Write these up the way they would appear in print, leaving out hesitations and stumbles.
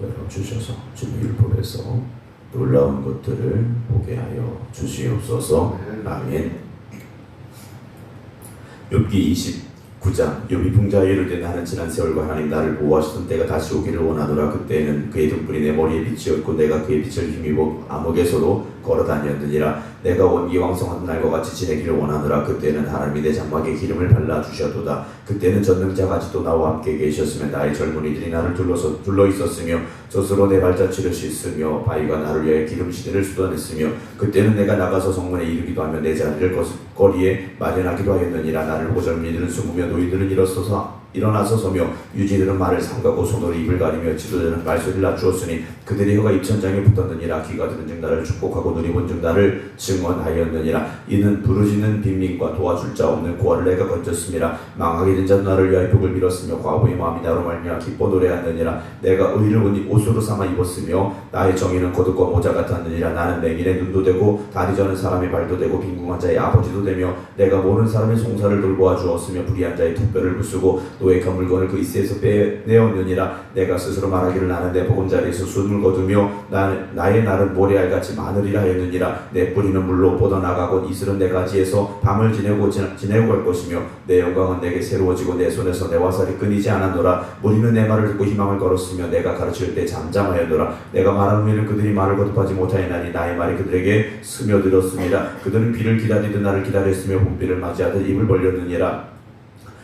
열어 주셔서 주님을 보내서 놀라운 것들을 보게 하여 주시옵소서. 아멘. 욥기 29장. 욥이 풍자에 이를 때 나는 지난 세월과 하나님 나를 보호하시던 때가 다시 오기를 원하노라. 그때에는 그의 등불이 내 머리에 빛이었고 내가 그의 빛을 힘입어 암흑에서도 걸어다녔느니라. 내가 원기왕성한 날과 같이 지내기를 원하노라. 그때는 하나님이 내 장막에 기름을 발라주셔도다. 그때는 전능자가지도 나와 함께 계셨으며 나의 젊은이들이 나를 둘러 있었으며 젖으로 내 발자취를 씻으며 바위가 나를 위하여 기름시대를 쏟아냈으며 그때는 내가 나가서 성문에 이르기도 하며 내 자리를 거리에 마련하기도 하였느니라. 나를 보고 젊은이들은 숨으며 노인들은 일어나서 서며 유지들은 말을 삼가고 손으로 입을 가리며 지도자는 말소리를 낮추었으니 그들의 혀가 입천장에 붙었느니라. 귀가 들은즉 나를 축복하고 눈이 본즉 나를 증언하였느니라. 이는 부르짖는 빈민과 도와줄 자 없는 고아를 내가 건졌음이라. 망하게 된 자도 나를 위하여 벽을 밀었으며 과부의 마음이 나로 말미암아 기뻐 노래하느니라. 내가 의를 옷으로 삼아 입었으며 나의 정의는 거듭과 모자 같았느니라. 나는 맹인의 눈도 되고 다리 저는 사람의 발도 되고 빈궁한 자의 아버지도 되며 내가 모르는 사람의 송사를 돌보아 주었으며 불의한 자의 턱뼈를 부수고 노획한 물건을 그 이새에서 빼내었느니라. 내가 스스로 말하기를 나는 내 보금자리에서 숨을 거두며 나의 날은 모래알같이 많으리라 하였느니라. 내 뿌리는 물로 뻗어나가고 이슬은 내 가지에서 밤을 지내고 갈 것이며 내 영광은 내게 새로워지고 내 손에서 내 화살이 끊이지 않았노라. 무리는 내 말을 듣고 희망을 걸었으며 내가 가르칠 때 잠잠하였노라. 내가 말하는 후에는 그들이 말을 거듭하지 못하였나니 나의 말이 그들에게 스며들었습니다. 그들은 비를 기다리듯 나를 기다렸으며 봄비를 맞이하듯 입을 벌렸느니라.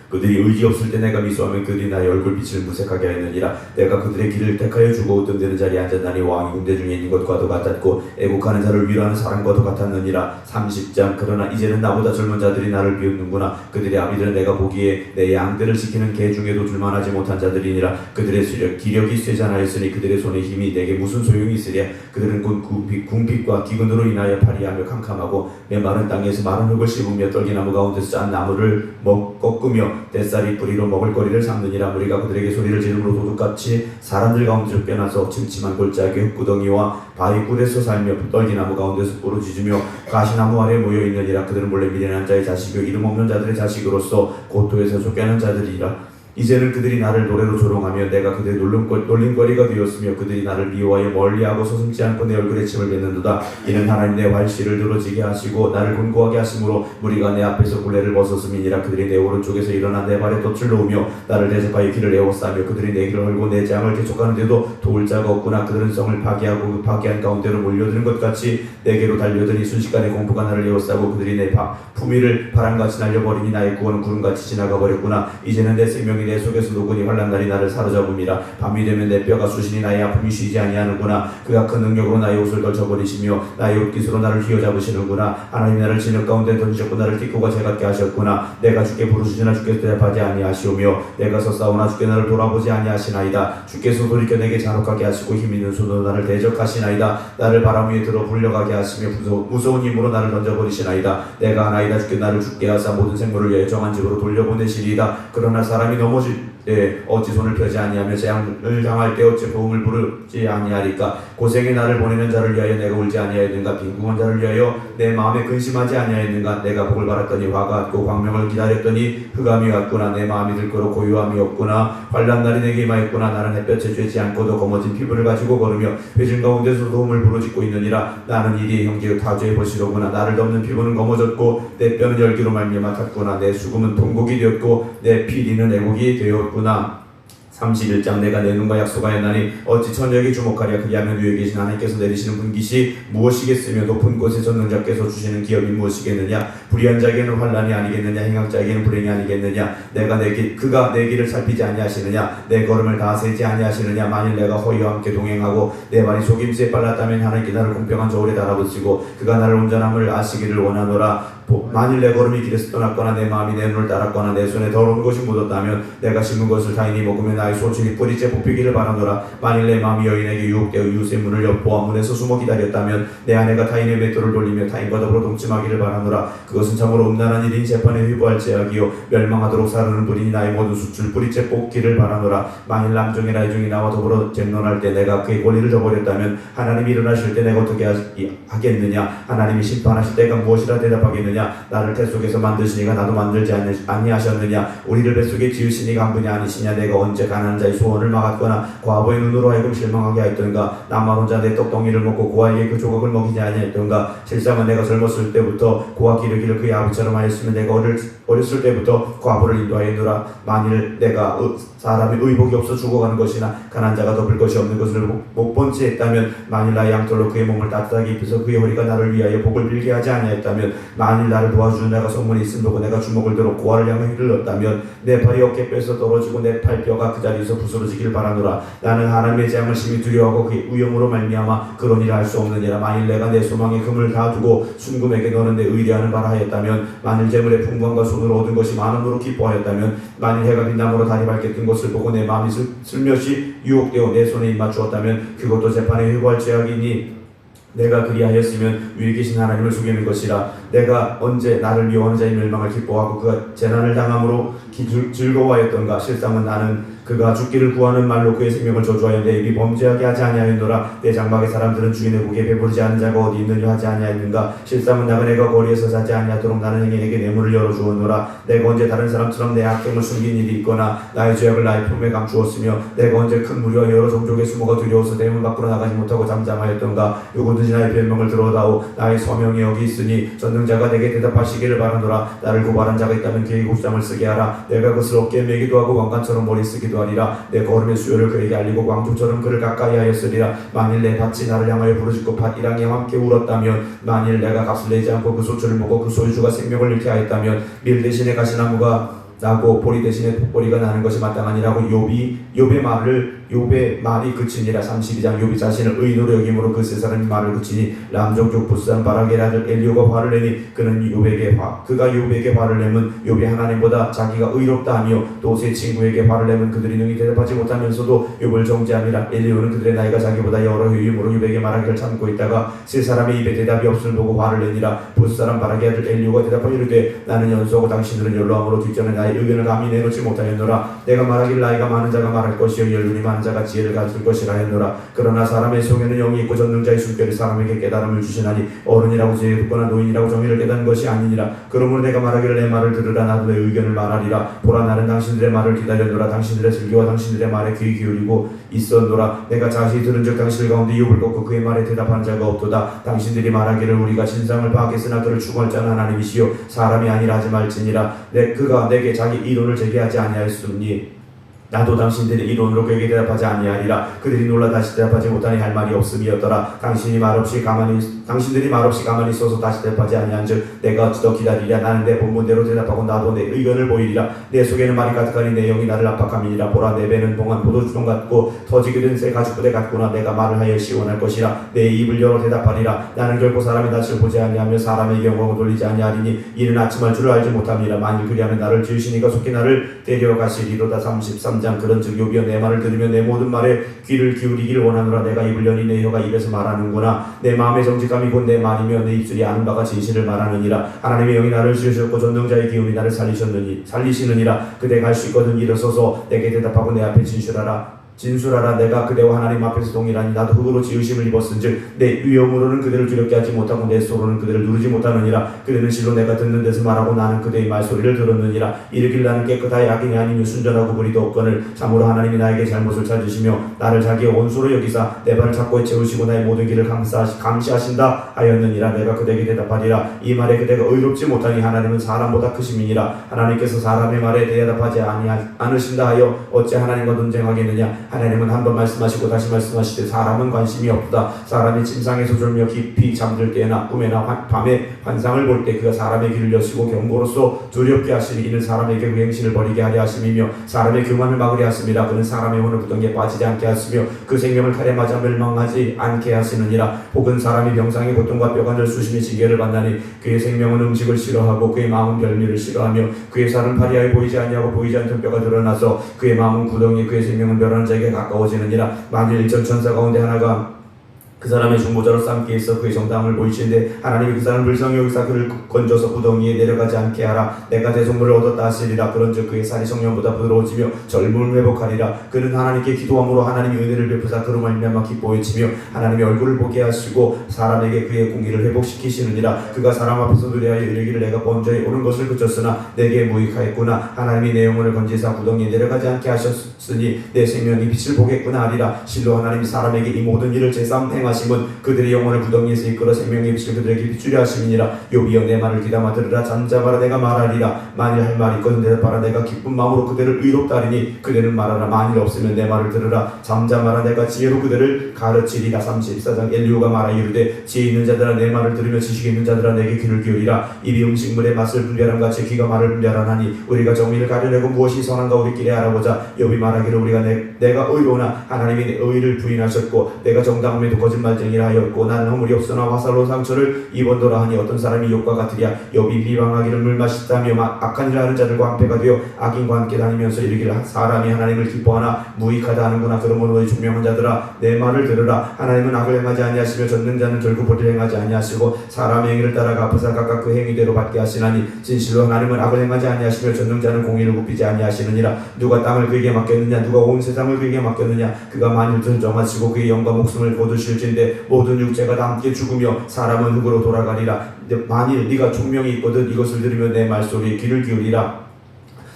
그들이 의지 없을 때 내가 미소하면 그들이 나의 얼굴빛을 무색하게 하였느니라. 내가 그들의 길을 택하여 주고 뜸되는 자리에 앉았나니 왕이 군대 중에 있는 것과도 같았고 애국하는 자를 위로하는 사람과도 같았느니라. 30장. 그러나 이제는 나보다 젊은 자들이 나를 비웃는구나. 그들의 아비들은 내가 보기에 내 양들을 지키는 개 중에도 줄만하지 못한 자들이니라. 그들의 기력이 쇠잔하였으니 그들의 손의 힘이 내게 무슨 소용이 있으랴. 그들은 궁핍과 기근으로 인하여 파리하며 캄캄하고 메마른 땅에서 마른 흙을 씹으며 떨기나무 가운데서 짠 나무를 꺾으며 뱃살이 뿌리로 먹을거리를 삼느니라. 무리가 그들에게 소리를 지르므로 도둑같이 사람들 가운데로 빼나서 침침한 골짜기 흙구덩이와 바위 굴에서 살며 떨기나무 가운데서 부르짖으며 가시나무 아래 모여 있느니라. 그들은 몰래 미련한 자의 자식이요 이름 없는 자들의 자식으로서 고토에서 쫓겨난 자들이라. 이제는 그들이 나를 노래로 조롱하며 내가 그들의 놀림거리가 되었으며 그들이 나를 미워하여 멀리하고 서슴지 않고 내 얼굴에 침을 뱉는도다. 이는 하나님 내 활시를 늘어지게 하시고 나를 곤고하게 하심으로 무리가 내 앞에서 굴레를 벗었음이니라. 그들이 내 오른쪽에서 일어나 내 발에 덫을 놓으며 나를 대적하여 길을 에워싸며 그들이 내 길을 헐고 내 장을 개척하는데도 도울 자가 없구나. 그들은 성을 파괴하고 그 파괴한 가운데로 몰려드는 것 같이 내게로 달려드니 순식간에 공포가 나를 에워싸고 그들이 내 품위를 바람같이 날려버리니 나의 구원은 구름같이 지나가 버렸구나. 이제는 내 생명이 내 속에서 녹으니 환난날이 나를 사로잡음이라. 밤이 되면 내 뼈가 쑤시니 나의 아픔이 쉬지 아니하는구나. 그가 큰 능력으로 나의 옷을 걸쳐버리시며 나의 옷깃으로 나를 휘어잡으시는구나. 하나님이 나를 진흙 가운데 던지셨고 나를 띠꼬가 재같게 하셨구나. 내가 주께 부르짖으나 주께서 대답하지 아니하시오며 내가 서싸우나 주께 나를 돌아보지 아니하시나이다. 주께서 돌이켜 내게 잔혹하게 하시고 힘있는 손으로 나를 대적하시나이다. 나를 바람 위에 들어 불려가게 하시며 무서운 힘으로 나를 던져버리시나이다. 내가 하나이다. 주께 나를 죽게 하사 모든 생물을 위해 정한 집으로 돌려보내시리이다. 그러나 사람이 넘어질 때 어찌 손을 펴지 아니하며 재앙을 당할 때 어찌 도움을 부르지 아니하리까. 고생의 나를 보내는 자를 위하여 내가 울지 아니하였는가. 빈궁한 자를 위하여 내 마음에 근심하지 아니하였는가. 내가 복을 바랐더니 화가 왔고 광명을 기다렸더니 흑암이 왔구나. 내 마음이 들끓어 고요함이 없구나. 환난날이 내게 임하였구나. 나는 햇볕에 쬐지 않고도 검어진 피부를 가지고 걸으며 회중 가운데서 도움을 부르짖고 있느니라. 나는 이리의 형제요 타주의 보시로구나. 나를 덮는 피부는 검어졌고 내 뼈는 열기로 말미암아 탔구나. 내 수금은 통곡이 되었고 내 피리는 애곡이 되었구나. 31장. 내가 내 눈과 약속하였나니 어찌 천적이 주목하랴. 그리하면 위에 계신 하나님께서 내리시는 분깃이 무엇이겠으며 높은 곳에 전능자께서 주시는 기업이 무엇이겠느냐. 불의한 자에게는 환난이 아니겠느냐. 행악자에게는 불행이 아니겠느냐. 그가 내 길을 살피지 아니하시느냐. 내 걸음을 다 세지 아니하시느냐. 만일 내가 허위와 함께 동행하고 내 발이 속임수에 빨랐다면 하나님께 나를 공평한 저울에 달아붙이고 그가 나를 온전함을 아시기를 원하노라. 만일 내 걸음이 길에서 떠났거나 내 마음이 내 눈을 따랐거나 내 손에 더러운 것이 묻었다면 내가 심은 것을 타인이 먹으면 나의 소출이 뿌리째 뽑히기를 바라노라. 만일 내 마음이 여인에게 유혹되어 이웃의 문을 엿보아 문에서 숨어 기다렸다면 내 아내가 타인의 맷돌을 돌리며 타인과 더불어 동침하기를 바라노라. 그것은 참으로 음란한 일인. 재판에 휘부할 제약이요 멸망하도록 사르는 불이 나의 모든 수출 뿌리째 뽑기를 바라노라. 만일 남종이 나이종이 나와 더불어 쟁론할 때 내가 그의 권리를 저버렸다면 하나님이 일어나실 때 내가 어떻게 하겠느냐. 하나님이 심판하실 때가 무엇이라 대답하겠느냐. 아니하셨느냐? 나를 태 속에서 만드시니가 나도 만들지 아니하셨느냐? 우리를 뱃속에 지으시니가 한 분이 아니시냐? 내가 언제 가난한 자의 소원을 막았거나 과부의 눈으로 하여금 실망하게 하였던가? 나만 혼자 내 떡덩이를 먹고 고아에게 그 조각을 먹이지 아니하였던가? 실상은 내가 젊었을 때부터 고아 기르기를 그의 아버지처럼 하였으면 내가 어렸을 때부터 과부를 인도하였노라. 만일 내가 사람의 의복이 없어 죽어가는 것이나 가난한 자가 덮을 것이 없는 것을 못 본 채 했다면, 만일 나의 양털로 그의 몸을 따뜻하게 입혀서 그의 허리가 나를 위하여 복을 빌게 하지 아니하였다면, 만일 나를 도와주는 자가 성문에 있음 보고 내가 주먹을 들어 고아를 향해 휘를 넣었다면 내 팔이 어깨뼈에서 떨어지고 내 팔뼈가 그 자리에서 부스러지기를 바라노라. 나는 하나님의 재앙을 심히 두려워하고 그의 위엄으로 말미암아 그런 일을 할 수 없느니라. 만일 내가 내 소망에 금을 다 두고 순금에게 너는 내 의뢰하는 바라 하였다면, 만일 재물의 풍광과 손으로 얻은 것이 많음으로 기뻐하였다면, 만일 해가 빛남으로 달이 밝게 뜬 것을 보고 내 마음이 슬며시 유혹되어 내 손에 입맞추었다면 그것도 재판에 회고할 죄악이니 내가 그리하였으면 위에 계신 하나님을 속이는 것이라. 내가 언제 나를 미워하는 자의 멸망을 기뻐하고 그가 재난을 당함으로 즐거워하였던가? 실상은 나는 그가 죽기를 구하는 말로 그의 생명을 저주하여 내 입이 범죄하게 하지 아니하였노라. 내 장막의 사람들은 주인의 국에 배부르지 않은 자가 어디 있느냐 하지 아니하였는가? 실상은 나그네가 거리에서 자지 아니하도록 나는 행인에게 내 문을 열어주었노라. 내가 언제 다른 사람처럼 내 악행을 숨긴 일이 있거나 나의 죄악을 나의 품에 감추었으며, 내가 언제 큰 무리와 여러 종족의 수모가 두려워서 내 문 밖으로 나가지 못하고 잠잠하였던가? 누구든지 나의 별명을 들어다오. 나의 서명이 여기 있으니 전능자가 내게 대답하시기를 바라노라. 나를 고발한 자가 있다면 그에게 곱잠을 쓰게 하라. 내가 그것을 어깨에 매기도 하고 왕관처럼 머리 쓰기도 하리라. 내 걸음의 수요를 그에게 알리고 왕족처럼 그를 가까이 하였으리라. 만일 내 밭이 나를 향하여 부르짖고 밭이랑이 함께 울었다면, 만일 내가 값을 내지 않고 그 소출을 먹고 그 소유주가 생명을 잃게 하였다면, 밀 대신에 가시나무가 나고 보리 대신에 톡보리가 나는 것이 마땅하니라고 욥의 말이 그치니라. 32장. 욥이 자신을 의인으로 여김으로 그 세 사람이 말을 그치니 람종족 부스한 바라겔 아들 엘리오가 화를 내니 그가 욥에게 화를 내면 욥이 하나님보다 자기가 의롭다 하며, 또 세 친구에게 화를 내면 그들이 능히 대답하지 못하면서도 욥을 정죄함이라. 엘리오는 그들의 나이가 자기보다 여러 해이므로 욥에게 말하기를 참고 있다가 세 사람의 입에 대답이 없음을 보고 화를 내니라. 부스사람 바라겔 아들 엘리오가 대답하여 이르되, 나는 연소하고 당신들은 연로함으로 뒷전에 나의 의견을 감히 내놓지 못하였노라. 내가 말하길 나이가 많은 자가 말할 것이요 연륜이 많은 자가 지혜를 가질 것이라 했노라. 그러나 사람의 속에는 영이 있고 전능자의 숨결이 사람에게 깨달음을 주시나니, 어른이라고 지혜를 듣거나 노인이라고 정의를 깨닫는 것이 아니니라. 그러므로 내가 말하기를 내 말을 들으라. 나도 내 의견을 말하리라. 보라, 나는 당신들의 말을 기다렸노라. 당신들의 슬기와 당신들의 말에 귀 기울이고 있었노라. 내가 자세히 들은즉 당신들 가운데 욥을 꺾고 그의 말에 대답하는 자가 없도다. 당신들이 말하기를 우리가 진상을 파악했으나 그를 추구할 자는 하나님이시요 사람이 아니라 하지 말지니라. 그가 내게 자기 이론을 제기하지 아니하였으니 나도 당신들의 이론으로 그에게 대답하지 아니하리라. 그들이 놀라 다시 대답하지 못하니 할 말이 없음이었더라. 당신들이 말없이 가만히 있어서 다시 대답하지 아니한즉 내가 어찌 더 기다리랴. 나는 내 본분대로 대답하고 나도 내 의견을 보이리라. 내 속에는 말이 가득하니 내 영이 나를 압박함이니라. 보라, 내 배는 봉한 포도주종 같고 터지게 된 새 가죽부대 같구나. 내가 말을 하여 시원할 것이라. 내 입을 열어 대답하리라. 나는 결코 사람의 낯을 보지 아니하며 사람의 영광을 돌리지 아니하리니 이는 아침할 줄을 알지 못함이라. 만일 그리하면 나를 지으시니가 속히 나를 데려가시리로다. 33장. 그런즉 욥이여, 내 말을 들으며 내 모든 말에 귀를 기울이기를 원하노라. 내가 입을 여니 내 혀가 입에서 말하는구나. 내 마음의 정직함이 곧 내 말이며 내 입술이 아는 바가 진실을 말하느니라. 하나님의 영이 나를 지으셨고 전능자의 기운이 나를 살리시느니라. 그대 갈 수 있거든 일어서서 내게 대답하고 내 앞에 진술하라. 내가 그대와 하나님 앞에서 동일하니 나도 흙으로 지으심을 입었은즉 내 위엄으로는 그들을 두렵게 하지 못하고 내 소로는 그들을 누르지 못하느니라. 그들은 실로 내가 듣는 데서 말하고 나는 그대의 말소리를 들었느니라. 이르길 나는 깨끗하여 악인이 아니며 순전하고 불의도 없거늘 참으로 하나님이 나에게 잘못을 찾으시며 나를 자기의 원수로 여기사 내 발을 착고에 채우시고 나의 모든 길을 감시하신다 하였느니라. 내가 그대에게 대답하리라. 이 말에 그대가 의롭지 못하니 하나님은 사람보다 크심이니라. 하나님께서 사람의 말에 대답하지 않으신다 하여 어찌 하나님과 논쟁하겠느냐. 하나님은 한 번 말씀하시고 다시 말씀하시되 사람은 관심이 없다. 사람이 침상에서 졸며 깊이 잠들 때나 꿈에나 밤에 환상을 볼 때 그가 사람의 길을 여시고 경고로서 두렵게 하시니 이는 사람에게 그 행실을 버리게 하려 하심이며 사람의 교만을 막으려 하심이라. 그는 사람의 혼을 부동에 빠지지 않게 하시며 그 생명을 칼에 맞아 멸망하지 않게 하시느니라. 혹은 사람이 병상의 고통과 뼈관절 수심의 징계를 받나니 그의 생명은 음식을 싫어하고 그의 마음은 별미를 싫어하며 그의 살은 파리하여 보이지 아니하고 보이지 않던 뼈가 드러나서 그의 마음은 구덩이 그의 생명은 멸하는 자에게 가까워지느니라. 만일 일천 천사 가운데 하나가 그 사람의 중보자로서 함께 있어 그의 정당을 보이시는데 하나님이 그 사람을 불쌍히 여기사 그를 건져서 구덩이에 내려가지 않게 하라. 내가 대속물을 얻었다 하시리라. 그런즉 그의 살이 성령보다 부드러워지며 젊음을 회복하리라. 그는 하나님께 기도함으로 하나님이 은혜를 베푸사 그로 말미암아 기뻐 외치며 하나님의 얼굴을 보게 하시고 사람에게 그의 공의를 회복시키시느니라. 그가 사람 앞에서 노래하여 이르기를 내가 번제에 오는 것을 그쳤으나 내게 무익하였구나. 하나님이 내 영혼을 건지사 구덩이에 내려가지 않게 하셨으니 내 생명이 빛을 보겠구나 하리라. 실로 하나님이 사람에게 이 모든 일을 제삼 행하심은 그들의 영혼을 구덩이에서 이끌어 생명의 빛을 그들에게 비추려 하심이니라. 욥이여 내 말을 귀담아 들으라. 잠잠하라. 내가 말하리라. 만일 할 말이 있거든 대답하라. 내가 기쁜 마음으로 그들을 의롭다 하리니 그들은 말하라. 만일 없으면 내 말을 들으라. 잠잠하라. 내가 지혜로 그들을 가르치리라. 34장 엘리후가 말하 이르되 지혜 있는 자들아 내 말을 들으며 지식 있는 자들아 내게 귀를 기울이라. 입이 음식물의 맛을 분별함 같이 귀가 말을 분별하나니 우리가 정의를 가려내고 무엇이 선한가 우리끼리 알아보자. 욥이 말하기를 우리가 내가 의로우나 하나님이 내 의를 부인하셨고 내가 정당함에도 거짓말쟁이라 하였고 나는 허물이 없으나 화살로 상처를 입었노라 하니 어떤 사람이 욥과 같으랴. 욥이 비방하기를 물 마시다며 악한 일 하는 자들과 한패가 되어 악인과 함께 다니면서 이르기를 사람이 하나님을 기뻐하나 무익하다 하는구나. 그러므로 너희 총명한 자들아 내 말을 들으라. 하나님은 악을 행하지 아니하시며 전능자는 결국 벌을 행하지 아니하시고 사람의 행위를 따라가 아프사 각각 그 행위대로 받게 하시나니 진실로 하나님은 악을 행하지 아니하시며 전능자는 공의를 굽히지 아니하시느니라. 누가 땅을 그에게 맡겼느냐 누가 온 세상을 그에게 맡겼느냐. 그가 만일을 정하시고 그의 영과 목숨을 거두실진데 모든 육체가 다 함께 죽으며 사람은 흙으로 돌아가리라. 만일 네가 총명이 있거든 이것을 들으며 내 말소리에 귀를 기울이라.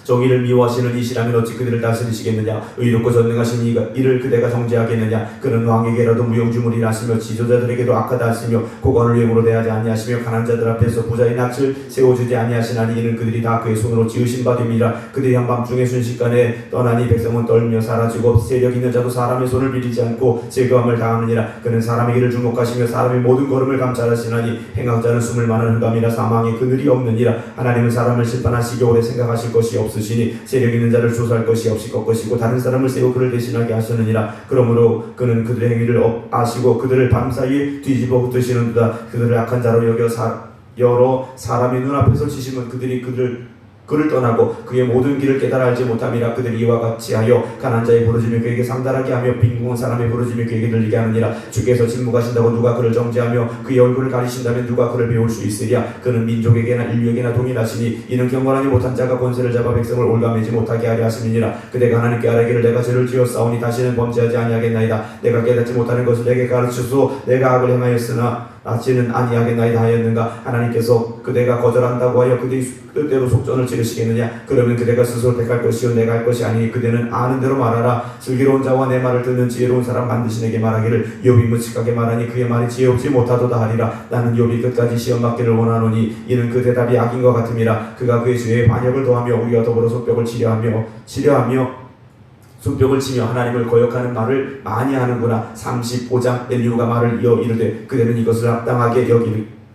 정의를 미워하시는 이시라면 어찌 그들을 다스리시겠느냐. 의롭고 전능하신 이를 그대가 정죄하겠느냐. 그는 왕에게라도 무용주물이라 하시며 지도자들에게도 악하다 하시며 고관을 외모로 대하지 아니하시며 가난한 자들 앞에서 부자의 낯을 세워주지 아니하시나니 이는 그들이 다 그의 손으로 지으신 바 됨이라. 그들이 한밤중에 순식간에 떠나니 백성은 떨며 사라지고 세력 있는 자도 사람의 손을 빌리지 않고 즐거움을 당하느니라. 그는 사람의 길을 주목하시며 사람의 모든 걸음을 감찰하시나니 행악자는 숨을 많은 흑암이라 사망의 그늘이 없느니라. 하나님은 사람을 심판하시기 오래 생각하실 것이 없으시니 세력 있는 자를 조사할 것이 없이 꺾으시고 다른 사람을 세워 그를 대신하게 하셨느니라. 그러므로 그는 그들의 행위를 아시고 그들을 밤사이에 뒤집어 흩으시는도다. 그들을 악한 자로 여겨 여러 사람의 눈앞에서 치심은 그들이 그를 떠나고 그의 모든 길을 깨달아 알지 못함이라. 그들이 이와 같이 하여 가난한 자의 부르짖으며 그에게 상달하게 하며 빈궁한 사람의 부르짖으며 그에게 들리게 하느니라. 주께서 침묵하신다고 누가 그를 정죄하며 그의 얼굴을 가리신다면 누가 그를 배울 수 있으랴. 그는 민족에게나 인류에게나 동일하시니 이는 경건하지 못한 자가 권세를 잡아 백성을 올가매지 못하게 하려 하심이니라. 그대가 하나님께 아뢰기를 내가 죄를 지었사오니 다시는 범죄하지 아니하겠나이다. 내가 깨닫지 못하는 것을 내게 가르치소서. 내가 악을 행하였으나 나지는 아니하겠나이다 하였는가. 하나님께서 그대가 거절한다고 하여 그대의 뜻대로 속전을 지르시겠느냐. 그러면 그대가 스스로 택할 것이요 내가 할 것이 아니니 그대는 아는 대로 말하라. 슬기로운 자와 내 말을 듣는 지혜로운 사람 반드시 내게 말하기를 욥이 묵직하게 말하니 그의 말이 지혜 없지 못하도다 하리라. 나는 욥이 끝까지 시험 받기를 원하노니 이는 그 대답이 악인과 같음이라. 그가 그의 죄에 반역을 더하며 우리와 더불어 속벽을 치려하며 손뼉을 치며 하나님을 거역하는 말을 많이 하는구나. 35장 엘리후가 말을 이어 이르되 그대는 이것을 합당하게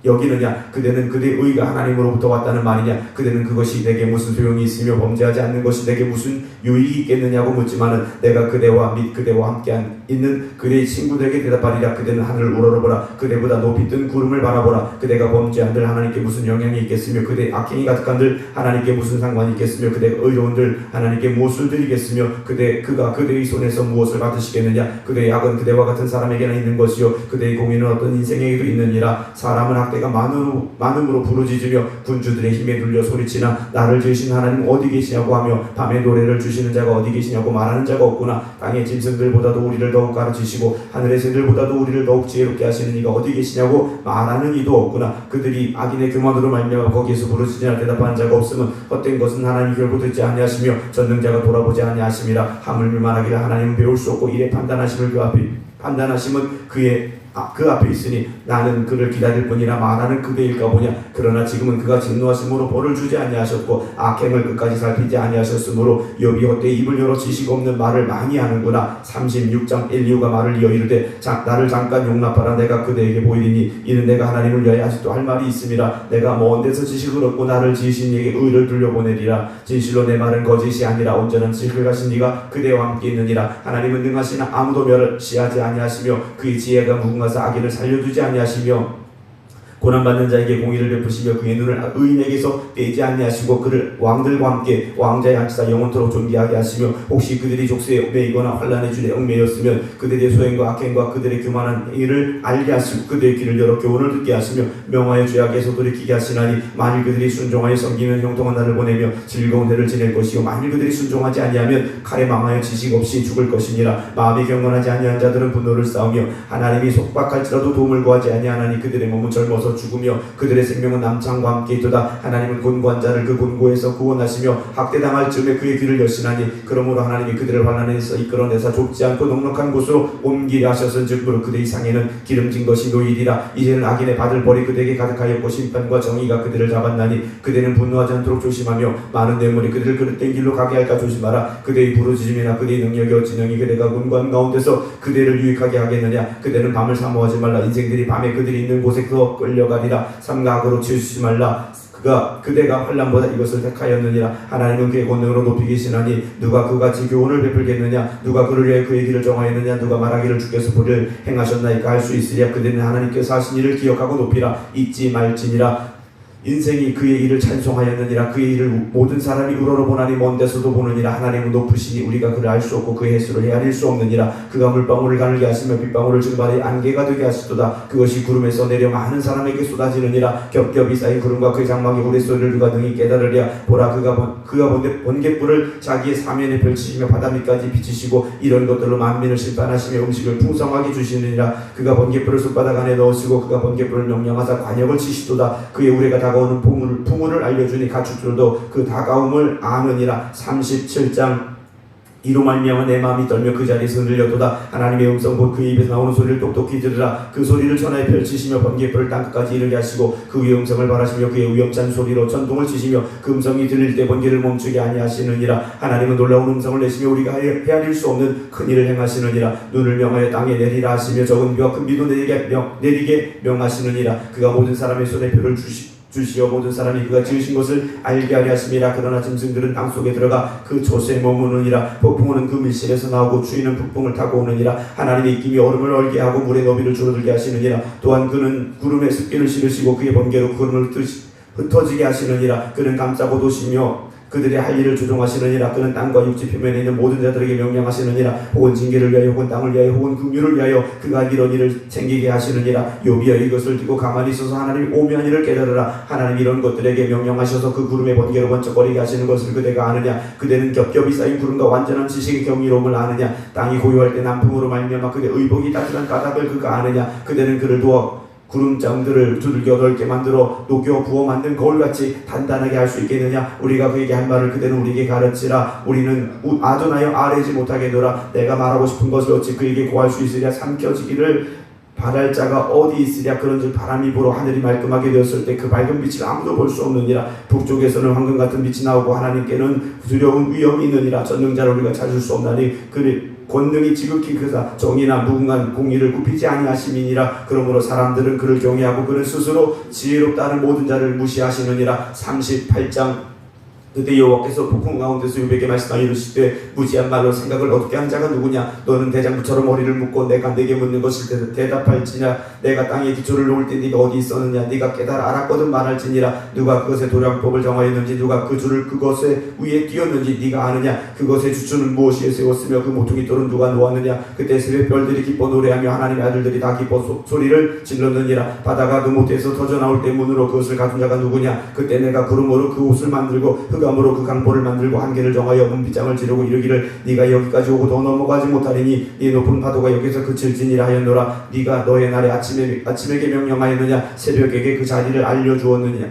여기느냐. 그대는 그대의 의가 하나님으로부터 왔다는 말이냐. 그대는 그것이 내게 무슨 소용이 있으며 범죄하지 않는 것이 내게 무슨 유익이 있겠느냐고 묻지만은 내가 그대와 및 그대와 함께 있는 그대의 친구들에게 대답하리라. 그대는 하늘을 우러러보라. 그대보다 높이 뜬 구름을 바라보라. 그대가 범죄한들 하나님께 무슨 영향이 있겠으며 그대의 악행이 가득한들 하나님께 무슨 상관이 있겠으며 그대가 의로운들 하나님께 무엇을 드리겠으며 그가 그대의 손에서 무엇을 받으시겠느냐. 그대의 악은 그대와 같은 사람에게나 있는 것이요 그대의 공의는 어떤 인생에게도 있느니라. 사람은 때가 많음으로 부르짖으며 군주들의 힘에 눌려 소리치나 나를 지으신 하나님 어디 계시냐고 하며 밤에 노래를 주시는 자가 어디 계시냐고 말하는 자가 없구나. 땅의 짐승들보다도 우리를 더욱 가르치시고 하늘의 새들보다도 우리를 더욱 지혜롭게 하시는 이가 어디 계시냐고 말하는 이도 없구나. 그들이 악인의 교만으로 말미암아 거기에서 부르짖으나 대답하는 자가 없으면 헛된 것은 하나님이 결코 듣지 아니하시며 전능자가 돌아보지 아니하심이라. 하물며 말하기를 하나님은 배울 수 없고 이래 판단하심은 그 앞에 있으니 나는 그를 기다릴 뿐이라 말하는 그대일까 보냐. 그러나 지금은 그가 진노하심으로 벌을 주지 아니하셨고 악행을 끝까지 살피지 아니하셨으므로 욥이 헛되이 입을 열어 지식 없는 말을 많이 하는구나. 36장 엘리후가 말을 이어 이르되 나를 잠깐 용납하라. 내가 그대에게 보이리니 이는 내가 하나님을 위하여 아직도 할 말이 있음이라. 내가 먼 데서 지식을 얻고 나를 지으신 이에게 의를 돌려보내리라. 진실로 내 말은 거짓이 아니라 온전한 지식을 가신 이가 그대와 함께 있느니라. 하나님은 능하시나 아무도 멸시하지 아니하시며 그의 지혜가 무궁하사 악인을 살려두지 아니하시며 고난받는 자에게 공의를 베푸시며 그의 눈을 의인에게서 떼지 아니하시고 그를 왕들과 함께 왕자의 앉히사 영원토록 존귀하게 하시며 혹시 그들이 족쇄에 매이거나 환난의 줄에 얽매였으면 그들의 소행과 악행과 그들의 교만한 행위를 알게 하시고 그들의 귀를 열어 교훈을 듣게 하시며 명하여 죄악에서 돌이키게 하시나니 만일 그들이 순종하여 섬기면 형통한 날을 보내며 즐거운 해를 지낼 것이요 만일 그들이 순종하지 아니하면 칼에 망하여 지식 없이 죽을 것이니라. 마음이 경건하지 아니한 자들은 분노를 쌓으며 하나님이 속박할지라도 도움을 구하지 아니하나니 그들의 몸은 젊어서 죽으며 그들의 생명은 남창과 함께 있도다. 하나님은 곤고한 자를 그 곤고에서 구원하시며 학대당할 즈음에 그의 귀를 여시나니 그러므로 하나님이 그들을 환난에서 이끌어내사 좁지 않고 넉넉한 곳으로 옮기게 하셨은즉 무릇 그들의 상에는 기름진 것이 노이리라. 이제는 악인의 받을 벌이 그들에게 가득하였고 심판과 정의가 그들을 잡았나니 그들은 분노하지 않도록 조심하며 많은 뇌물이 그들을 그릇된 길로 가게 할까 조심하라. 그들의 부르짖음이나 그들의 능력이 어찌 능히 그대가 곤고한 가운데서 그들을 유익하게 하겠느냐. 그들은 밤을 사모하지 말라. 인생들이 밤에 그들이 있는 곳에서 끌려가리라. 삼가 악으로 치우치지 말라. 그대가 환난보다 이것을 택하였느니라. 하나님은 그의 권능으로 높이 계시나니 누가 그같이 교훈을 베풀겠느냐. 누가 그를 위해 그의 길을 정하였느냐. 누가 말하기를 주께서 보를 행하셨나이까 할 수 있으랴. 그대는 하나님께서 하신 일을 기억하고 높이라. 잊지 말지니라. 인생이 그의 일을 찬송하였느니라. 그의 일을 모든 사람이 우러러보나니 먼 데서도 보느니라. 하나님은 높으시니 우리가 그를 알 수 없고 그의 횟수를 헤아릴 수 없느니라. 그가 물방울을 가늘게 하시며 빗방울을 증발해 안개가 되게 하시도다. 그것이 구름에서 내려 많은 사람에게 쏟아지느니라. 겹겹이 쌓인 구름과 그의 장막의 우레소리를 누가 능히 깨달으랴. 보라 그가 번갯불을 자기의 사면에 펼치시며 바다 밑까지 비치시고 이런 것들로 만민을 심판하시며 음식을 풍성하게 주시느니라. 그가 번갯불을 솥바닥 안에 넣으시고 그가 번갯불을 명령하사 관역을 치시도다. 그의 우레가 다가오는 풍물을 알려주니 가축들도 그 다가옴을 아느니라. 37장. 이로 말미암아 내 마음이 떨며 그 자리에서 흔들려도다. 하나님의 음성 곧 그의 입에서 나오는 소리를 똑똑히 들으라. 그 소리를 천하에 펼치시며 번개불을 땅끝까지 이르게 하시고 그의 음성을 바라시며 그의 위엄찬 소리로 천둥을 치시며 그 음성이 들릴 때 번개를 멈추게 아니하시느니라. 하나님은 놀라운 음성을 내시며 우리가 헤아릴 수 없는 큰 일을 행하시느니라. 눈을 명하여 땅에 내리라 하시며 적은 비와 큰 비도 내리게 명하시느니라. 그가 모든 사람의 손에 표를 주시어 모든 사람이 그가 지으신 것을 알게 하려 하심이라. 그러나 짐승들은 땅속에 들어가 그 젖에 머무느니라. 폭풍우는 그 밀실에서 나오고 추위는 북풍을 타고 오느니라. 하나님의 입김이 얼음을 얼게 하고 물의 너비를 줄어들게 하시느니라. 또한 그는 구름에 습기를 실으시고 그의 번개로 구름을 흩어지게 하시느니라. 그는 감싸고 도시며 그들의 할 일을 조종하시느니라. 그는 땅과 육지 표면에 있는 모든 자들에게 명령하시느니라. 혹은 징계를 위하여 혹은 땅을 위하여 혹은 긍휼을 위하여 그가 이런 일을 챙기게 하시느니라. 욥이여 이것을 듣고 가만히 있어서 하나님이 오묘한 일을 깨달으라. 하나님 이런 것들에게 명령하셔서 그 구름의 번개로 번쩍거리게 하시는 것을 그대가 아느냐. 그대는 겹겹이 쌓인 구름과 완전한 지식의 경이로움을 아느냐. 땅이 고요할 때 남풍으로 말미암아 그대 의복이 따뜻한 까닭을 그가 아느냐. 그대는 그를 도와 구름장들을 두들겨 넓게 만들어 녹여 부어 만든 거울같이 단단하게 할 수 있겠느냐. 우리가 그에게 한 말을 그대는 우리에게 가르치라. 우리는 아둔하여 아뢰지 못하겠노라. 내가 말하고 싶은 것을 어찌 그에게 고할 수 있으랴. 삼켜지기를 바랄 자가 어디 있으랴. 그런즉 바람이 불어 하늘이 말끔하게 되었을 때 그 밝은 빛을 아무도 볼 수 없느니라. 북쪽에서는 황금 같은 빛이 나오고 하나님께는 두려운 위엄이 있느니라. 전능자를 우리가 찾을 수 없나니 그를 권능이 지극히 크사 정의나 무궁한 공의를 굽히지 아니하심이니라. 그러므로 사람들은 그를 경외하고 그는 스스로 지혜롭다 하는 모든 자를 무시하시느니라. 38장. 그때 여호와께서 폭풍 가운데서 욥에게 말씀하여 이르시되 무지한 말로 생각을 어둡게 한 자가 누구냐. 너는 대장부처럼 머리를 묶고 내가 네게 묻는 것을 대답할지냐. 내가 땅에 기초를 놓을 때 네가 어디 있었느냐. 네가 깨달아 알았거든 말할지니라. 누가 그것의 도량법을 정하였는지 누가 그 줄을 그것의 위에 띄었는지 네가 아느냐. 그것의 주추는 무엇이에 세웠으며 그 모퉁이 돌은 누가 놓았느냐. 그때 새벽별들이 기뻐 노래하며 하나님의 아들들이 다 기뻐 소리를 질렀느니라. 바다가 그 못에서 터져나올 때 문으로 그것을 가둔 자가 누구냐. 그때 내가 구름으로 그 옷을 만들고 흑암으로 그 강보를 만들고 한계를 정하여 문빗장을 지르고 이르기를 네가 여기까지 오고 더 넘어가지 못하리니 네 높은 파도가 여기서 그칠지니라 하였노라. 네가 너의 날에 아침에게 명령하였느냐. 새벽에게 그 자리를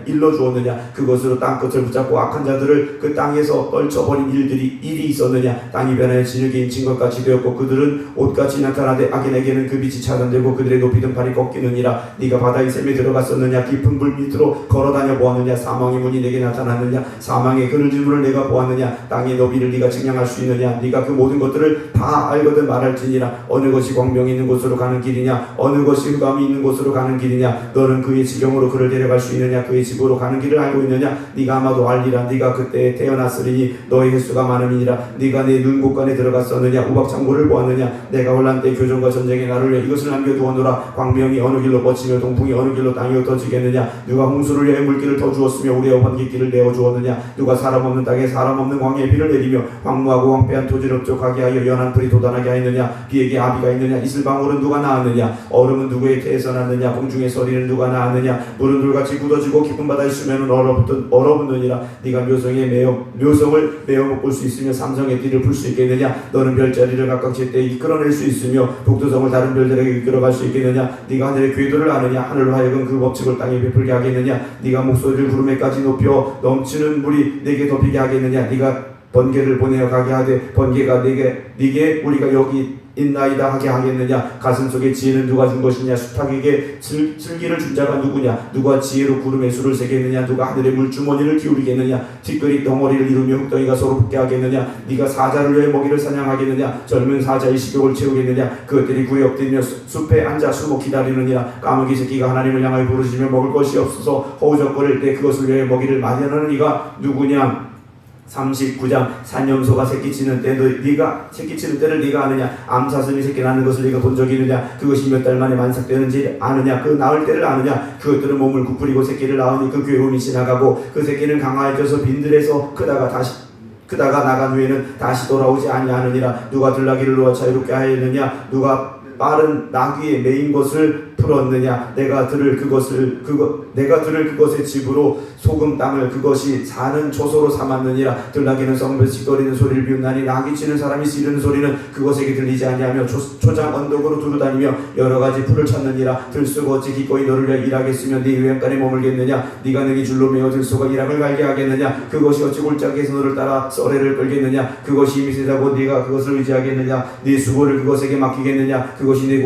일러주었느냐. 그것으로 땅끝을 붙잡고 악한 자들을 그 땅에서 떨쳐버린 일이 있었느냐. 땅이 변하여 진흙이 인친 것 같이 되었고 그들은 옷같이 나타나되 악인에게는 그 빛이 차단되고 그들의 높이 든 팔이 꺾이느니라. 네가 바다의 샘에 들어갔었느냐. 깊은 물 밑으로 걸어다녀 보았느냐. 사망의 문이 내게 나타났느냐. 사망의 땅의 그늘진 물을 내가 보았느냐 땅의 너비를 네가 측량할 수 있느냐 네가 그 모든 것들을 다 알거든 말할지니라 어느 것이 광명이 있는 곳으로 가는 길이냐 어느 것이 흑암이 있는 곳으로 가는 길이냐 너는 그의 지경으로 그를 데려갈 수 있느냐 그의 집으로 가는 길을 알고 있느냐 네가 아마도 알리라 네가 그때 태어났으리니 너의 횟수가 많음이니라 네가 내 눈곳간에 들어갔었느냐 우박창고를 보았느냐 내가 혼란 때 교전과 전쟁에 나를 위해 이것을 남겨두었노라 광명이 어느 길로 뻗치며 동풍이 어느 길로 땅에 흩어지겠느냐 누가 홍수를 위해 물길을 터주었으며 우리의 번개길을 내어주었느냐 누가 사람 없는 땅에 사람 없는 광야에 비를 내리며 황무하고 황폐한 토지를 흡족하게 하여 연한 풀이 돋아나게 하였느냐 비에게 아비가 있느냐 이슬방울은 누가 낳았느냐 얼음은 누구의 태에서 났느냐 공중의 서리는 누가 낳았느냐 물은 돌같이 굳어지고 깊은 바다의 수면은 얼어붙느니라 네가 묘성을 메어 묶을 수 있으며 삼성의 띠를 풀 수 있겠느냐 너는 별자리를 각각 제때 이끌어낼 수 있으며 북두성을 다른 별들에게 이끌어갈 수 있겠느냐 네가 하늘의 궤도를 아느냐 하늘로 하여금 그 법칙을 땅에 베풀게 하겠느냐 네가 목소리를 구름에까지 높여 넘치는 물이 내게 덮이게 하겠느냐 네가 번개를 보내어 가게 하되 번개가 네게 우리가 여기 있나이다 하게 하겠느냐 가슴속에 지혜는 누가 준 것이냐 수탉에게 슬기를 준 자가 누구냐 누가 지혜로 구름에 수를 세겠느냐 누가 하늘의 물주머니를 기울이겠느냐 티끌이 덩어리를 이루며 흙덩이가 서로 붙게 하겠느냐 네가 사자를 위해 먹이를 사냥하겠느냐 젊은 사자의 식욕을 채우겠느냐 그것들이 구에 엎드리며 숲에 앉아 수목 기다리느니라 까마귀 새끼가 하나님을 향하여 부르시며 먹을 것이 없어서 허우적거릴 때 그것을 위해 먹이를 마련하는 이가 누구냐 39장 산염소가 새끼치는 때 네가 새끼치는 때를 네가 아느냐 암사슴이 새끼 낳는 것을 네가 본 적이 있느냐 그것이 몇 달 만에 만삭되는지 아느냐 그 낳을 때를 아느냐 그것들은 몸을 구부리고 새끼를 낳으니 그 괴로움이 지나가고 그 새끼는 강화해져서 빈들에서 크다가 나간 후에는 다시 돌아오지 아니하느니라 누가 들나귀를 놓아 자유롭게 하였느냐 누가 빠른 나귀에 매인 것을 풀었느냐 내가 들을 그것의 집으로 소금 땅을 그것이 사는 초소로 삼았느니라 들나귀는 성별씩 거리는 소리를 비웃나니 나귀 치는 사람이 지르는 소리는 그것에게 들리지 아니하며 초장 언덕으로 두루다니며 여러가지 풀을 찾느니라 들소가 어찌 기꺼이 너를 위해 일하겠으며 네 유향간에 머물겠느냐 네가 능히 줄로 메어 들소가 일함을 갈게 하겠느냐 그것이 어찌 골짜기에서 너를 따라 썰애를 끌겠느냐 그것이 힘이 세다고 네가 그것을 의지하겠느냐 네 수고를 그것에게 맡기겠느냐 그것이 내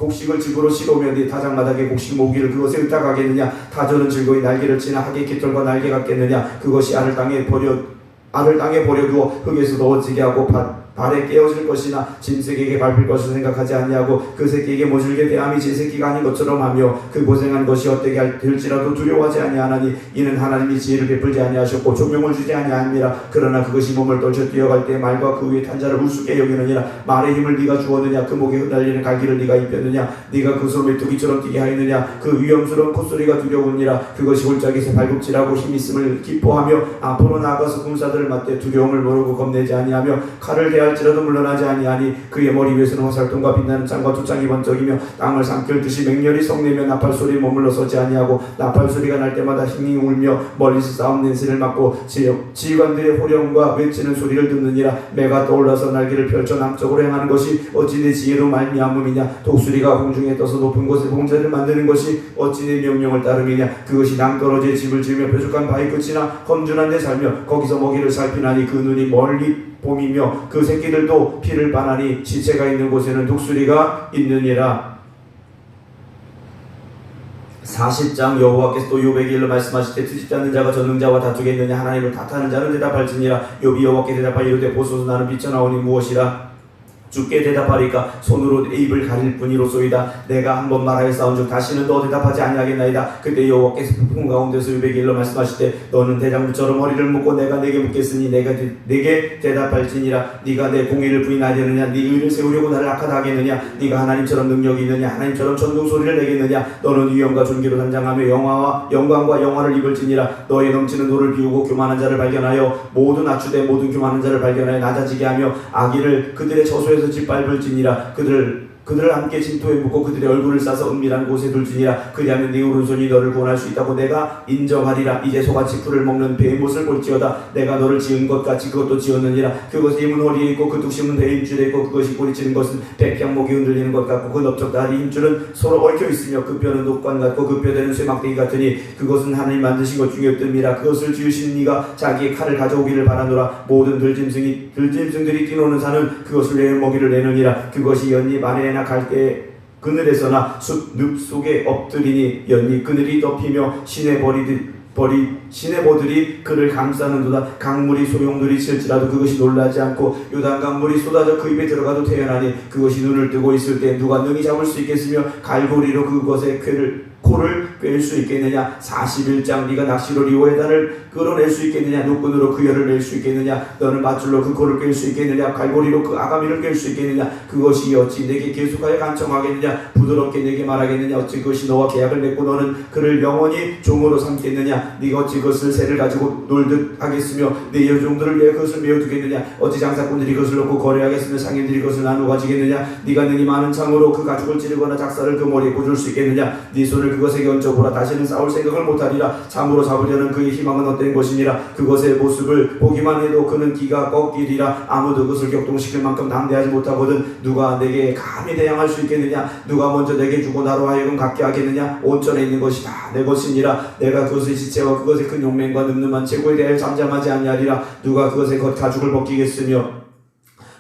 곡식을 집으로 실어오며 네 타작마당에 곡식 모으기를 그것에 의탁하겠느냐 타조는 즐거이 날개를 치나 하계 깃털과 날개 같겠느냐 그것이 알을 땅에 버려두어 흙에서 넣어지게 하고 발에 깨어질 것이나 짐승에게 밟힐 것을 생각하지 아니하고 그 새끼에게 모질게 대함이 제 새끼가 아닌 것처럼 하며 그 고생한 것이 어떻게 될지라도 두려워하지 아니하나니 이는 하나님이 지혜를 베풀지 아니하셨고 조명을 주지 아니하니라 그러나 그것이 몸을 떨쳐 뛰어갈 때 말과 그 위에 탄 자를 우습게 여기느니라 말의 힘을 네가 주었느냐 그 목에 흩날리는 갈기를 네가 입혔느냐 네가 그 손을 메뚜기처럼 뛰게 하였느냐 그 위험스러운 콧소리가 두려우니라 그것이 골짜기에서 발굽질하고 힘있음을 기뻐하며 앞으로 나아가서 군사들을 맞대 두려움을 모르고 겁내지 아니하며 칼을 대할지라도 물러나지 아니하니 그의 머리 위에서는 화살통과 빛나는 창과 두창이 번쩍이며 땅을 삼킬듯이 맹렬히 성내며 나팔소리에 머물러 서지 아니하고 나팔소리가 날 때마다 힝히 울며 멀리서 싸움 냄새를 맡고 지휘관들의 호령과 외치는 소리를 듣느니라 매가 떠올라서 날개를 펼쳐 남쪽으로 향하는 것이 어찌 내 지혜로 말미암음이냐 독수리가 공중에 떠서 높은 곳에 봉자를 만드는 것이 어찌 내 명령을 따름이냐 그것이 낭떠러지에 집을 지으며 뾰족한 바위 끝이나 험준한 데 살며 거기서 먹이를 살피나니 그 눈이 멀리 봄이며 그 새끼들도 피를 빠나니 시체가 있는 곳에는 독수리가 있느니라. 40장 여호와께서 또 욥에게 일러 말씀하실 때 트집지 않는 자가 전능자와 다투겠느냐 하나님을 탓하는 자는 대답할지니라. 욥이 여호와께 대답하여 이르되 보소서 나는 비쳐나오니 무엇이라 주께 대답하리까 손으로 내 입을 가릴 뿐이로소이다. 내가 한번 말하여 싸운즉 다시는 너 대답하지 아니하겠나이다. 그때 여호와께서 폭풍 가운데서 욥에게 일러 말씀하실 때 너는 대장부처럼 머리를 묶고 내가 내게 묻겠으니 내가 내게 대답할지니라. 네가 내 공의를 부인하려느냐 네 의를 세우려고 나를 악하다 하겠느냐 네가 하나님처럼 능력이 있느냐 하나님처럼 전동소리를 내겠느냐 너는 위엄과 존귀로 단장하며 영광과 영화를 입을지니라. 너의 넘치는 노를 비우고 교만한 자를 발견하여 모두 낮추되 모든 교만한 자를 발견하여 낮아지게 하며 악인을 그들의 저소에서 짓밟을지니라. 그들을 함께 진토에 묻고 그들의 얼굴을 싸서 은밀한 곳에 둘지니라. 그리하면 네 오른손이 너를 구원할 수 있다고 내가 인정하리라. 이제 소같이 풀을 먹는 배의 못을 볼지어다. 내가 너를 지은 것 같이 그것도 지었느니라. 그것의 힘은 허리에 있고 그 뚝심은 배의 힘줄에 있고 그것이 꼬리치는 것은 백향목이 흔들리는 것 같고 그 넓적 다리 힘줄은 서로 얽혀 있으며 그 뼈는 녹관 같고 그 뼈대는 쇠막대기 같으니 그것은 하나님 만드신 것 중에 없음이라. 그것을 지으신 이가 자기의 칼을 가져오기를 바라노라. 모든 들짐승들이 뛰노는 산은 그것을 위해 먹이를 내느니라. 그것이 연잎 아래에나 갈대 그늘에서나 숲 늪 속에 엎드리니 연잎 그늘이 덮이며 시내 시내보들이 그를 감싸는도다. 강물이 소용돌이 칠지라도 그것이 놀라지 않고 요단강 물이 쏟아져 그 입에 들어가도 태어나니 그것이 눈을 뜨고 있을 때 누가 능히 잡을 수 있겠으며 갈고리로 그것의 코를 꿰일 수 있겠느냐. 41장 네가 낚시로 리오에단을 끌어낼 수 있겠느냐. 노끈으로 그 열을 낼 수 있겠느냐. 너는 밧줄로 그 코를 꿰일 수 있겠느냐. 갈고리로 그 아가미를 꿰일 수 있겠느냐. 그것이 어찌 내게 계속하여 간청하겠느냐. 부드럽게 내게 말하겠느냐. 어찌 그것이 너와 계약을 맺고 너는 그를 영원히 종으로 삼겠느냐. 네가 어찌 그것을 새를 가지고 놀듯 하겠으며 내 여종들을 위해 그것을 메어두겠느냐. 어찌 장사꾼들이 그것을 놓고 거래하겠으며 상인들이 그것을 나누어 가지겠느냐. 네가 능히 많은 창으로 그 가죽을 찌르거나 작사를 그 머리에 꽂을 수 있겠느냐. 네 손을 그것에게 얹어보라. 다시는 싸울 생각을 못하리라. 참으로 잡으려는 그의 희망은 헛된 것이니라. 그것의 모습을 보기만 해도 그는 기가 꺾이리라. 아무도 그것을 격동시킬 만큼 담대하지 못하거든. 누가 내게 감히 대항할 수 있겠느냐. 누가 먼저 내게 주고 나로 하여금 갖게 하겠느냐. 온천에 있는 것이 다 내 것이니라. 내가 그것의 지체와 그것의 큰 용맹과 늠름한 체구에 대하여 잠잠하지 아니하리라. 누가 그것의 가죽을 벗기겠으며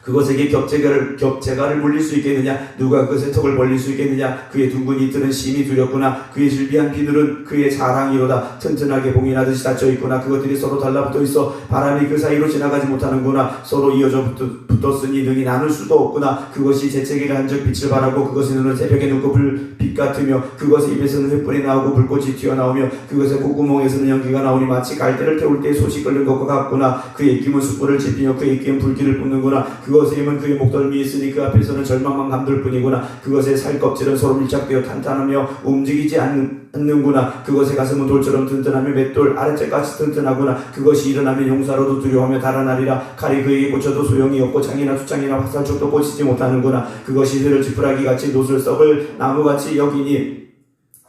그것에게 겹제가를 물릴 수 있겠느냐. 누가 그것의 턱을 벌릴 수 있겠느냐. 그의 둥근 이틀은 심히 두렵구나. 그의 질비한 비늘은 그의 자랑이로다. 튼튼하게 봉인하듯이 닫혀있구나. 그것들이 서로 달라붙어 있어 바람이 그 사이로 지나가지 못하는구나. 서로 이어져 붙었으니 능히 나눌 수도 없구나. 그것이 재채기를 한적 빛을 발하고 그것의 눈은 새벽의 눈곱을 빛 같으며 그것의 입에서는 횃불이 나오고 불꽃이 튀어나오며 그것의 콧구멍에서는 연기가 나오니 마치 갈대를 태울 때 솥이 끓는 것과 같구나. 그의 입김은 숯불을 지피며 그의 입김은 불길을 뿜는구나. 그것의 힘은 그의 목덜미에 있으니 그 앞에서는 절망만 감돌 뿐이구나. 그것의 살껍질은 서로 밀착되어 탄탄하며 움직이지 않는구나. 그것의 가슴은 돌처럼 튼튼하며 맷돌 아래째까지 튼튼하구나. 그것이 일어나면 용사로도 두려워하며 달아나리라. 칼이 그에게 꽂혀도 소용이 없고 창이나 수창이나 화살촉도 꽂히지 못하는구나. 그것이 들을 지푸라기같이 노슬 썩을 나무같이 여기니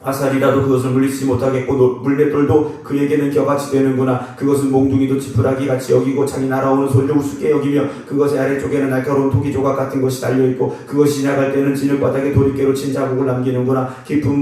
화살이라도 그것을 물리치지 못하겠고 물맷돌도 그에게는 겨같이 되는구나. 그것은 몽둥이도 지푸라기같이 여기고 창이 날아오는 소리를 우습게 여기며 그것의 아래쪽에는 날카로운 토기 조각 같은 것이 달려있고 그것이 지나갈 때는 진흙바닥에 도리깨로 친 자국을 남기는구나. 깊은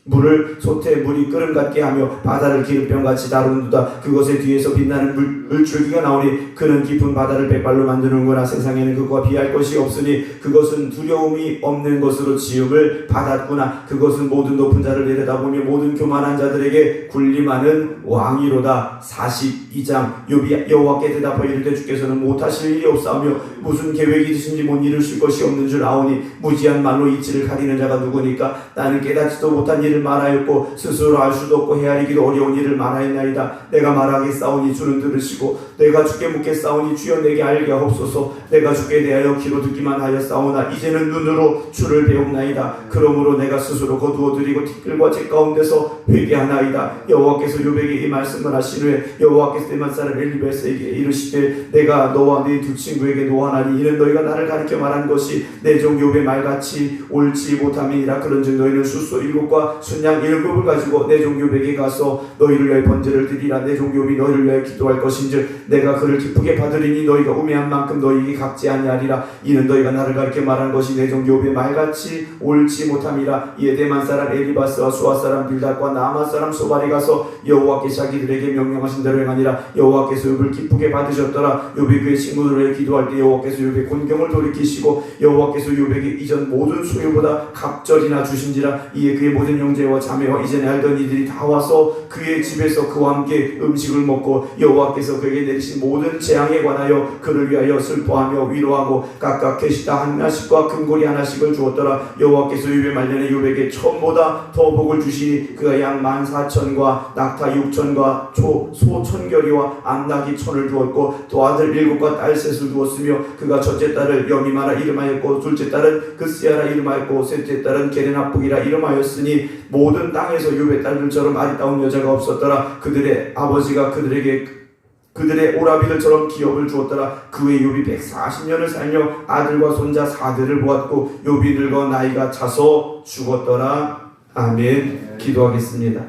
물을 솥에 물이 끓음 같게 하며 바다를 기름병같이 다루는도다. 그것의 뒤에서 빛나는 물줄기가 나오니 그는 깊은 바다를 백발로 만드는구나. 세상에는 그것과 비할 것이 없으니 그것은 두려움이 없는 것으로 지음을 받았구나. 그것은 모든 높은 자를 내려다보며 모든 교만한 자들에게 군림하는 왕이로다. 42장 욥이 여호와께 대답하여 이르되 주께서는 못하실 일이 없사오며 무슨 계획이 있으신지 못 이루실 것이 없는 줄 아오니 무지한 말로 이치를 가리는 자가 누구니까. 나는 깨닫지도 못한 일을 말하였고 스스로 알 수도 없고 헤아리기도 어려운 일을 말하였나이다. 내가 말하겠사오니 주는 들으시고 내가 주께 묻겠사오니 주여 내게 알게 하옵소서. 내가 주께 대하여 귀로 듣기만 하였사오나 이제는 눈으로 주를 배웁나이다. 그러므로 내가 스스로 거두어드리고 티끌과 제 가운데서 회개하나이다. 여호와께서 욥에게 이 말씀을 하시되 여호와께서 대만 사람 엘리베스에게 이르시되 내가 너와 네 두 친구에게 노하나니 이는 너희가 나를 가리켜 말한 것이 내 종 욥의 말같이 옳지 못함이니라. 그런즉 너희는 숫소 7과 순양 7을 가지고 내 종 욥에게 가서 너희를 위하여 번제를 드리라. 내 종 욥이 너희를 위하여 기도할 것인즉 내가 그를 기쁘게 받으리니 너희가 우매한 만큼 너희에게 갚지 아니하리라. 이는 너희가 나를 가리켜 말한 것이 내 종 욥의 말같이 옳지 못함이라. 이에 대만 사람 엘리바스와 수아 사람 빌닷과 나아마 사람 소발이 가서 여호와께서 자기들에게 명령하신 대로 행하니라. 여호와께서 욥을 기쁘게 받으셨더라. 욥이 그의 친구들을 위해 기도할 때 여호와께서 욥의 곤경을 돌이키시고 여호와께서 욥에게 이전 모든 소유보다 갑절이나 주신지라. 이에 그의 모든 형제와 자매와 이전에 알던 이들이 다 와서 그의 집에서 그와 함께 음식을 먹고 여호와께서 그에게 내리신 모든 재앙에 관하여 그를 위하여 슬퍼하며 위로하고 각각 계시다 하나씩과 금고리 하나씩을 주었더라. 여호와께서 욥의 말년에 욥에게 처음보다 더 복을 주시니 그가 양 14,000과 낙타 6,000과 소 1,000결이와 암낙이 1,000을 주었고 또 아들 7과 딸 셋을 두었으며 그가 첫째 딸을 여미마라 이름하였고 둘째 딸은 그스야라 이름하였고 셋째 딸은 게레나북이라 이름하였으니 모든 땅에서 욥의 딸들처럼 아리따운 여자가 없었더라. 그들의 아버지가 그들의 오라비들처럼 기업을 주었더라. 그 후에 욥이 140년을 살며 아들과 손자 4대를 보았고 욥이 늙어 나이가 차서 죽었더라. 아멘. 기도하겠습니다.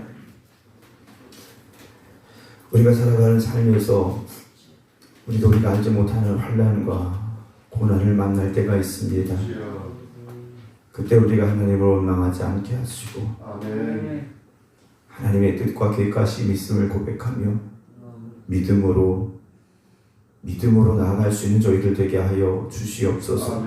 우리가 살아가는 삶에서 우리가 알지 못하는 환난과 고난을 만날 때가 있습니다. 그때 우리가 하나님을 원망하지 않게 하시고 하나님의 뜻과 계획하심이 있음을 고백하며 믿음으로 나아갈 수 있는 저희들 되게 하여 주시옵소서.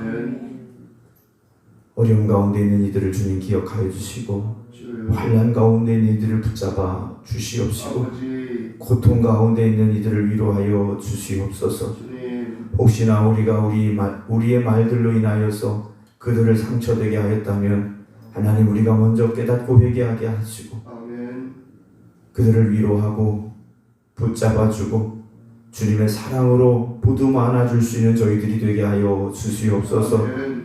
어려움 가운데 있는 이들을 주님 기억하여 주시고 주여 환난 가운데 있는 이들을 붙잡아 주시옵시고 아버지 고통 가운데 있는 이들을 위로하여 주시옵소서. 주님 혹시나 우리가 우리의 말들로 인하여서 그들을 상처되게 하였다면 하나님 우리가 먼저 깨닫고 회개하게 하시고 아멘 그들을 위로하고 붙잡아주고 주님의 사랑으로 보듬어 안아줄 수 있는 저희들이 되게 하여 주시옵소서. 아멘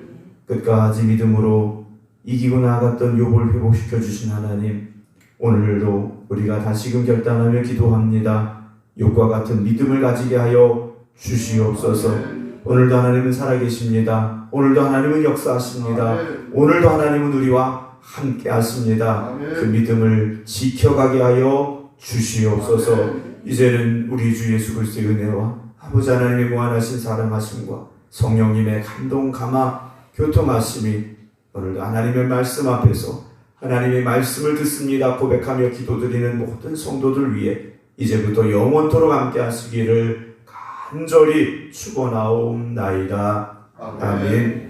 끝까지 믿음으로 이기고 나아갔던 욥을 회복시켜 주신 하나님, 오늘도 우리가 다시금 결단하며 기도합니다. 욥과 같은 믿음을 가지게 하여 주시옵소서. 아멘. 오늘도 하나님은 살아계십니다. 오늘도 하나님은 역사하십니다. 아멘. 오늘도 하나님은 우리와 함께 하십니다. 아멘. 그 믿음을 지켜가게 하여 주시옵소서. 아멘. 이제는 우리 주 예수 그리스도의 은혜와 아버지 하나님의 무한하신 사랑하심과 성령님의 감동 감화 교통하심이 오늘도 하나님의 말씀 앞에서 하나님의 말씀을 듣습니다 고백하며 기도드리는 모든 성도들 위해 이제부터 영원토록 함께 하시기를 간절히 축원하옵나이다. 아멘.